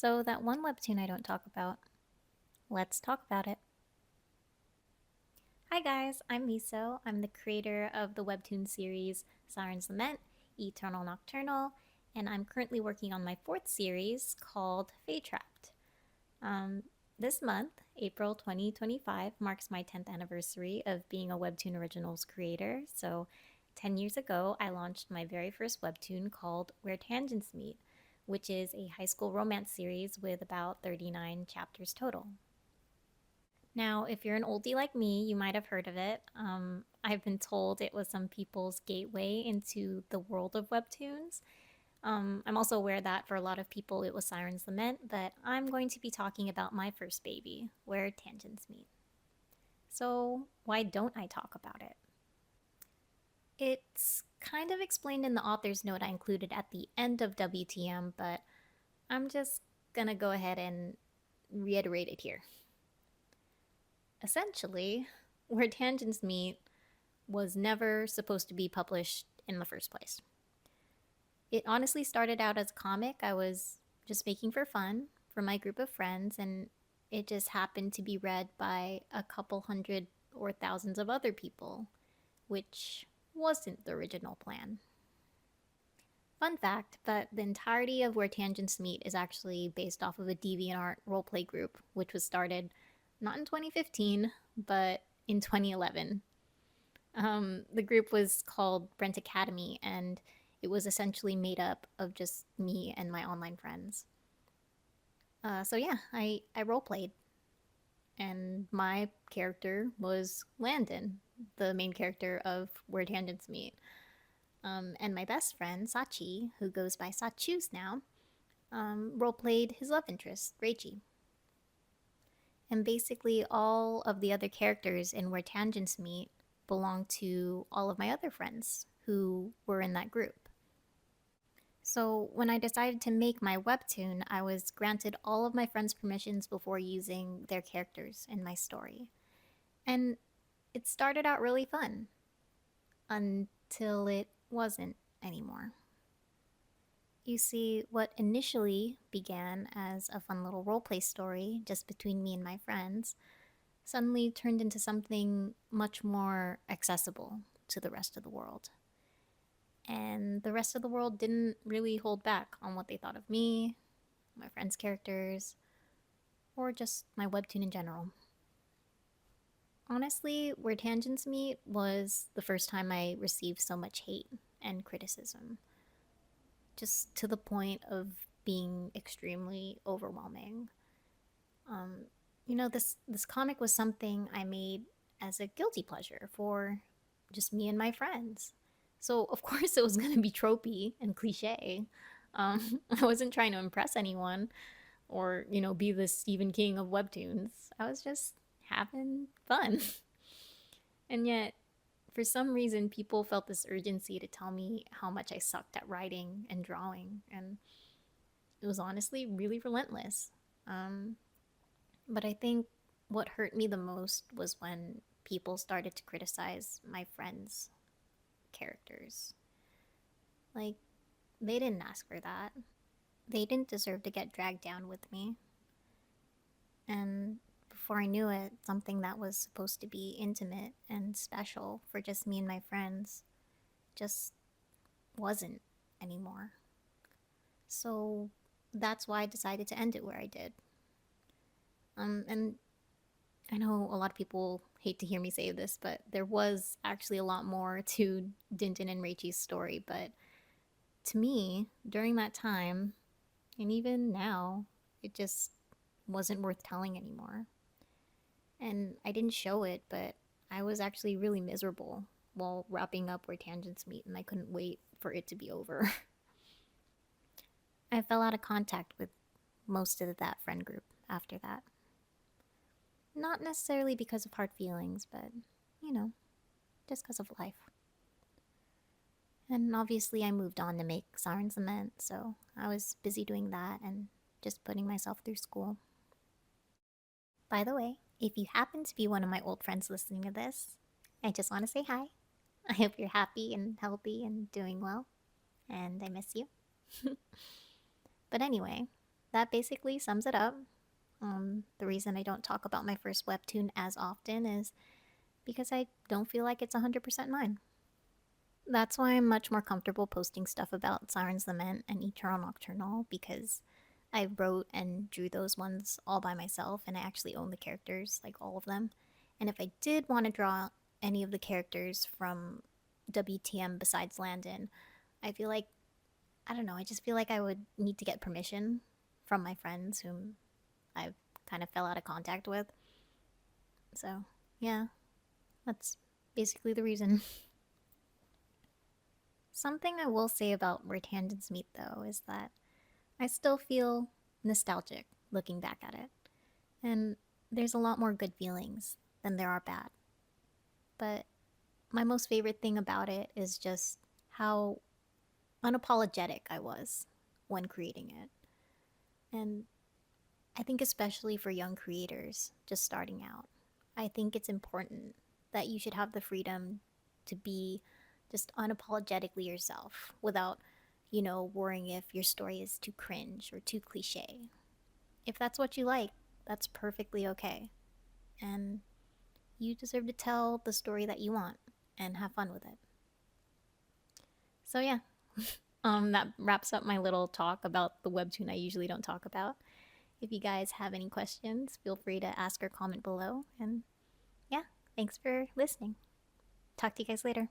So, that one webtoon I don't talk about, let's talk about it. Hi guys, I'm Miso. I'm the creator of the webtoon series Siren's Lament, Eternal Nocturnal, and I'm currently working on my fourth series called Fate Trapped. This month, April 2025, marks my 10th anniversary of being a Webtoon Originals creator. So, 10 years ago, I launched my very first webtoon called Where Tangents Meet, which is a high school romance series with about 39 chapters total. Now, if you're an oldie like me, you might have heard of it. I've been told it was some people's gateway into the world of webtoons. I'm also aware that for a lot of people it was Siren's Lament, but I'm going to be talking about my first baby, Where Tangents Meet. So, why don't I talk about it? It's kind of explained in the author's note I included at the end of WTM, but I'm just gonna go ahead and reiterate it here. Essentially, Where Tangents Meet was never supposed to be published in the first place. It honestly started out as a comic I was just making for fun for my group of friends, and it just happened to be read by a couple hundred or thousands of other people, which wasn't the original plan. Fun fact, but the entirety of Where Tangents Meet is actually based off of a DeviantArt roleplay group, which was started not in 2015, but in 2011. The group was called Brent Academy, and it was essentially made up of just me and my online friends. So yeah, I roleplayed, and my character was Landon, the main character of Where Tangents Meet. And my best friend, Sachi, who goes by Sachus now, roleplayed his love interest, Reichi. And basically, all of the other characters in Where Tangents Meet belong to all of my other friends who were in that group. So, when I decided to make my webtoon, I was granted all of my friends' permissions before using their characters in my story. And it started out really fun until it wasn't anymore. You see, what initially began as a fun little roleplay story just between me and my friends suddenly turned into something much more accessible to the rest of the world. And the rest of the world didn't really hold back on what they thought of me, my friends' characters, or just my webtoon in general. Honestly, Where Tangents Meet was the first time I received so much hate and criticism, just to the point of being extremely overwhelming. Um, this comic was something I made as a guilty pleasure for just me and my friends. So of course it was gonna be tropey and cliche. I wasn't trying to impress anyone or be the Stephen King of webtoons. I was just having fun, and yet for some reason people felt this urgency to tell me how much I sucked at writing and drawing, and it was honestly really relentless. Um, But I think what hurt me the most was when people started to criticize my friends' characters. Like, they didn't ask for that. They didn't deserve to get dragged down with me. And before I knew it, something that was supposed to be intimate and special for just me and my friends just wasn't anymore. So that's why I decided to end it where I did. And I know a lot of people hate to hear me say this, but there was actually a lot more to Dinton and Reichi's story. But to me, during that time, and even now, it just wasn't worth telling anymore. And I didn't show it, but I was actually really miserable while wrapping up Where Tangents Meet, and I couldn't wait for it to be over. I fell out of contact with most of that friend group after that. Not necessarily because of hard feelings, but, you know, just because of life. And obviously, I moved on to make Siren's Lament, so I was busy doing that and just putting myself through school. By the way, if you happen to be one of my old friends listening to this, I just want to say hi. I hope you're happy and healthy and doing well, and I miss you. But anyway, that basically sums it up. The reason I don't talk about my first webtoon as often is because I don't feel like it's 100% mine. That's why I'm much more comfortable posting stuff about Siren's Lament and Eternal Nocturnal, because I wrote and drew those ones all by myself and I actually own the characters, like all of them. And if I did want to draw any of the characters from WTM besides Landon, I feel like, I don't know, I just feel like I would need to get permission from my friends whom I've kind of fell out of contact with. So, yeah, that's basically the reason. Something I will say about Where Tangents Meet, though, is that I still feel nostalgic looking back at it. And there's a lot more good feelings than there are bad. But my most favorite thing about it is just how unapologetic I was when creating it. And I think, especially for young creators just starting out, I think it's important that you should have the freedom to be just unapologetically yourself without, worrying if your story is too cringe or too cliche. If that's what you like, that's perfectly okay. And you deserve to tell the story that you want and have fun with it. So, yeah, that wraps up my little talk about the webtoon I usually don't talk about. If you guys have any questions, feel free to ask or comment below. And yeah, thanks for listening. Talk to you guys later.